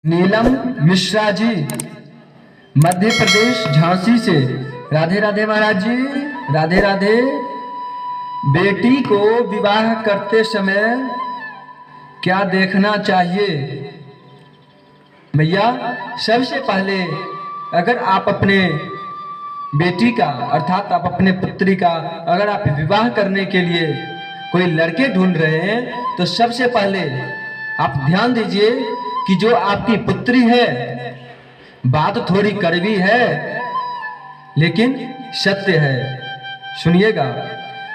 नीलम मिश्रा जी, मध्य प्रदेश झांसी से। राधे राधे महाराज जी, राधे राधे। बेटी को विवाह करते समय क्या देखना चाहिए? भैया, सबसे पहले अगर आप अपने बेटी का अर्थात आप अपने पुत्री का अगर आप विवाह करने के लिए कोई लड़के ढूंढ रहे हैं तो सबसे पहले आप ध्यान दीजिए कि जो आपकी पुत्री है, बात थोड़ी कड़वी है लेकिन सत्य है, सुनिएगा।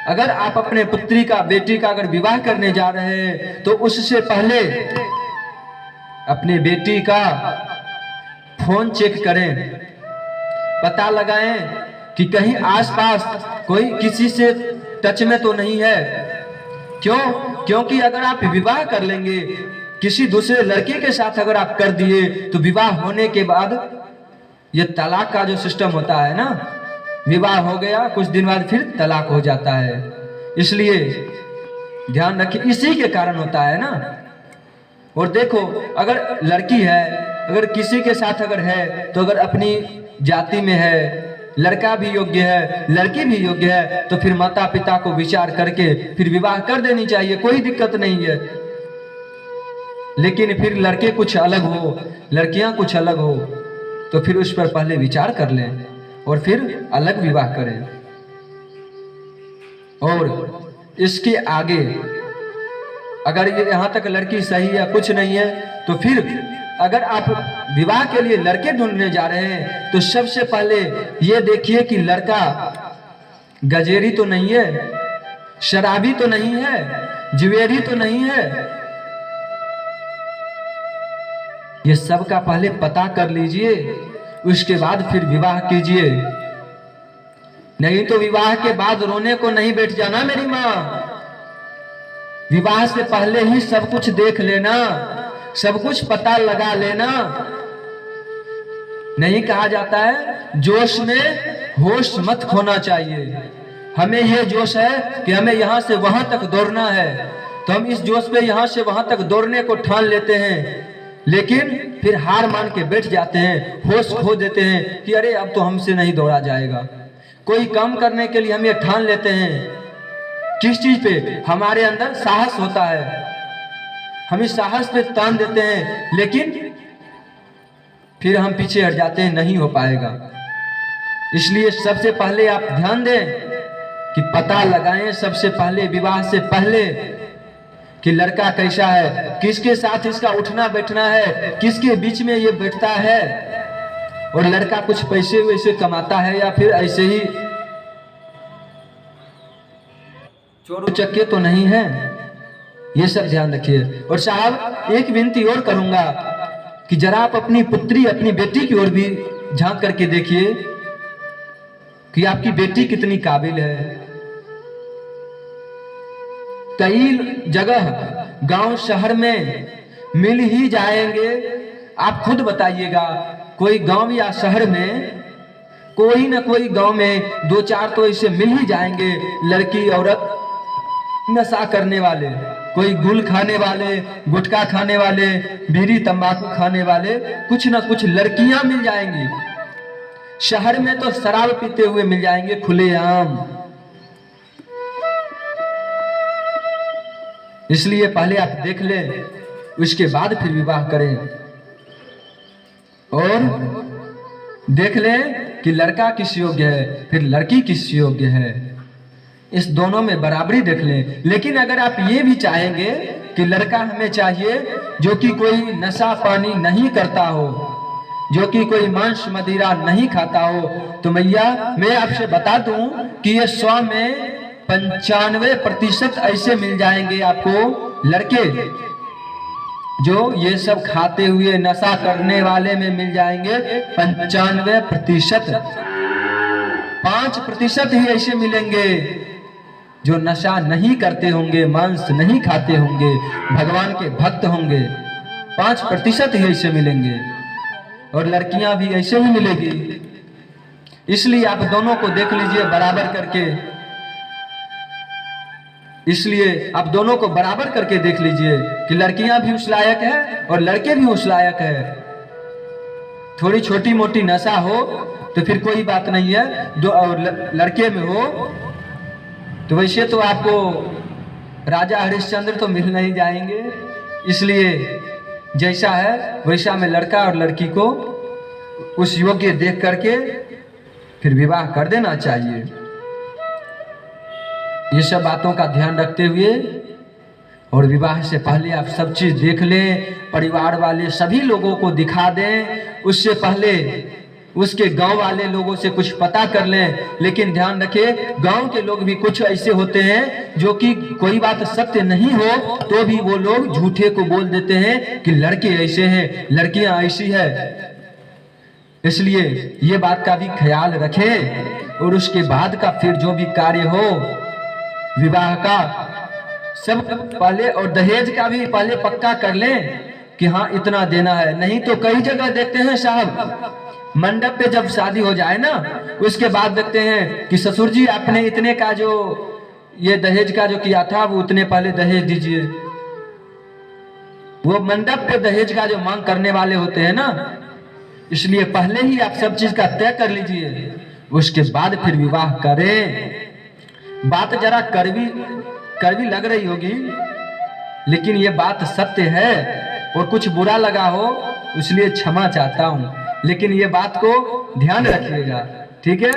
अगर आप अपने पुत्री का बेटी का अगर विवाह करने जा रहे हैं तो उससे पहले अपने बेटी का फोन चेक करें, पता लगाएं कि कहीं आसपास कोई किसी से टच में तो नहीं है। क्यों? क्योंकि अगर आप विवाह कर लेंगे किसी दूसरे लड़के के साथ अगर आप कर दिए तो विवाह होने के बाद ये तलाक का जो सिस्टम होता है ना, विवाह हो गया कुछ दिन बाद फिर तलाक हो जाता है। इसलिए ध्यान रखिए, इसी के कारण होता है ना। और देखो, अगर लड़की है, अगर किसी के साथ अगर है तो अगर अपनी जाति में है, लड़का भी योग्य है लड़की भी योग्य है तो फिर माता पिता को विचार करके फिर विवाह कर देनी चाहिए, कोई दिक्कत नहीं है। लेकिन फिर लड़के कुछ अलग हो, लड़कियां कुछ अलग हो तो फिर उस पर पहले विचार कर लें और फिर अलग विवाह करें। और इसके आगे अगर ये यहां तक लड़की सही है, कुछ नहीं है, तो फिर अगर आप विवाह के लिए लड़के ढूंढने जा रहे हैं तो सबसे पहले ये देखिए कि लड़का गजेरी तो नहीं है, शराबी तो नहीं है, जुएरी तो नहीं है। ये सब का पहले पता कर लीजिए, उसके बाद फिर विवाह कीजिए। नहीं तो विवाह के बाद रोने को नहीं बैठ जाना मेरी माँ। विवाह से पहले ही सब कुछ देख लेना, सब कुछ पता लगा लेना। नहीं कहा जाता है जोश में होश मत खोना चाहिए। हमें यह जोश है कि हमें यहां से वहां तक दौड़ना है तो हम इस जोश पे यहां से वहां तक दौड़ने को ठान लेते हैं, लेकिन फिर हार मान के बैठ जाते हैं, होश खो देते हैं कि अरे अब तो हमसे नहीं दौड़ा जाएगा। कोई काम करने के लिए हम ये ठान लेते हैं, किस चीज पे? हमारे अंदर साहस होता है, हम इस साहस पे तान देते हैं, लेकिन फिर हम पीछे हट जाते हैं, नहीं हो पाएगा। इसलिए सबसे पहले आप ध्यान दें कि पता लगाएं सबसे पहले विवाह से पहले कि लड़का कैसा है, किसके साथ इसका उठना बैठना है, किसके बीच में ये बैठता है, और लड़का कुछ पैसे वैसे कमाता है या फिर ऐसे ही चोर उचक्के तो नहीं है। ये सब ध्यान रखिए। और साहब, एक विनती और करूंगा कि जरा आप अपनी पुत्री अपनी बेटी की ओर भी झांक करके देखिए कि आपकी बेटी कितनी काबिल है। कई जगह गांव शहर में मिल ही जाएंगे, आप खुद बताइएगा। कोई गांव या शहर में कोई ना कोई गांव में दो चार तो ऐसे मिल ही जाएंगे, लड़की औरत नशा करने वाले, कोई गुल खाने वाले, गुटखा खाने वाले, बीड़ी तंबाकू खाने वाले, कुछ ना कुछ लड़कियां मिल जाएंगी। शहर में तो शराब पीते हुए मिल जाएंगे खुलेआम। इसलिए पहले आप देख लें, उसके बाद फिर विवाह करें। और देख लें कि लड़का किस योग्य है, फिर लड़की किस योग्य है, इस दोनों में बराबरी देख लें। लेकिन अगर आप ये भी चाहेंगे कि लड़का हमें चाहिए जो कि कोई नशा पानी नहीं करता हो, जो कि कोई मांस मदिरा नहीं खाता हो, तो भैया मैं आपसे बता दूं कि ये 100 में 95% ऐसे मिल जाएंगे आपको लड़के जो ये सब खाते हुए नशा करने वाले में मिल जाएंगे 95%। 5% ही ऐसे मिलेंगे जो नशा नहीं करते होंगे, मांस नहीं खाते होंगे, भगवान के भक्त होंगे। 5% ही ऐसे मिलेंगे और लड़कियां भी ऐसे ही मिलेगी। इसलिए आप दोनों को देख लीजिए बराबर करके। इसलिए आप दोनों को बराबर करके देख लीजिए कि लड़कियां भी उस लायक है और लड़के भी उस लायक है। थोड़ी छोटी मोटी नशा हो तो फिर कोई बात नहीं है, जो और लड़के में हो तो वैसे तो आपको राजा हरिश्चंद्र तो मिल नहीं जाएंगे। इसलिए जैसा है वैसा में लड़का और लड़की को उस योग्य देख करके फिर विवाह कर देना चाहिए। ये सब बातों का ध्यान रखते हुए और विवाह से पहले आप सब चीज देख लें, परिवार वाले सभी लोगों को दिखा दें, उससे पहले उसके गांव वाले लोगों से कुछ पता कर लें। लेकिन ध्यान रखें, गांव के लोग भी कुछ ऐसे होते हैं जो कि कोई बात सत्य नहीं हो तो भी वो लोग झूठे को बोल देते हैं कि लड़के ऐसे हैं, लड़कियां ऐसी है। इसलिए ये बात का भी ख्याल रखें और उसके बाद का फिर जो भी कार्य हो विवाह का सब पहले, और दहेज का भी पहले पक्का कर लें कि हाँ इतना देना है। नहीं तो कई जगह देखते हैं साहब, मंडप पे जब शादी हो जाए ना उसके बाद देखते हैं कि ससुर जी आपने इतने का जो ये दहेज का जो किया था वो उतने पहले दहेज दीजिए। वो मंडप पे दहेज का जो मांग करने वाले होते हैं ना, इसलिए पहले ही आप सब चीज का तय कर लीजिए, उसके बाद फिर विवाह करें। बात जरा कड़वी लग रही होगी, लेकिन ये बात सत्य है और कुछ बुरा लगा हो इसलिए क्षमा चाहता हूं, लेकिन ये बात को ध्यान रखिएगा, ठीक है।